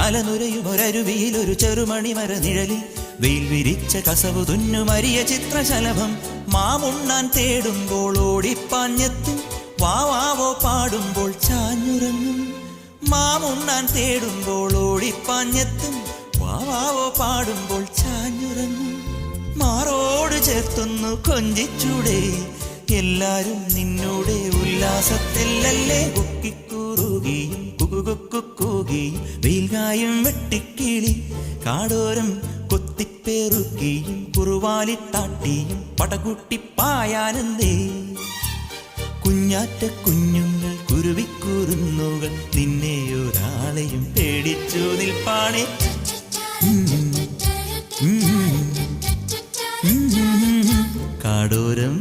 അലനുരയുമൊരരുവിയിൽ ഒരു ചെറുമണിമര നിഴലിൽ വെയിൽ വിരിച്ച കസവു തുന്നുമരിയ ചിത്രശലഭം മാമുണ്ണാൻ തേടുമ്പോൾ ഓടിപ്പാഞ്ഞെത്തും വാവാവോ പാടുമ്പോൾ ചാഞ്ഞുറങ്ങും മാമുണ്ണാൻ തേടുമ്പോൾ ഓടിപ്പാഞ്ഞെത്തും വാവാവോ പാടുമ്പോൾ ചാഞ്ഞുറങ്ങും മാറോട് ചേർത്തൊന്നു കൊഞ്ചിച്ചൂടെ എല്ലാരും നിന്നൂടെ ഉല്ലാസത്തിലല്ലേ കുക്കിക്കൂറുകയും കുകുകുക്കുകൂകയും വെയിൽകായും വെട്ടിക്കിളി കാടോരം കൊത്തിപ്പേറുകയും കുറുവാലിത്താട്ടിയും പടകുട്ടിപ്പായാനന്ദേ കുഞ്ഞാറ്റ കുഞ്ഞുങ്ങൾ കുരുവിക്കൂറുന്നുകൾ നിന്നെയൊരാളെയും പേടിച്ചു നിൽപ്പാണേ കാടോരം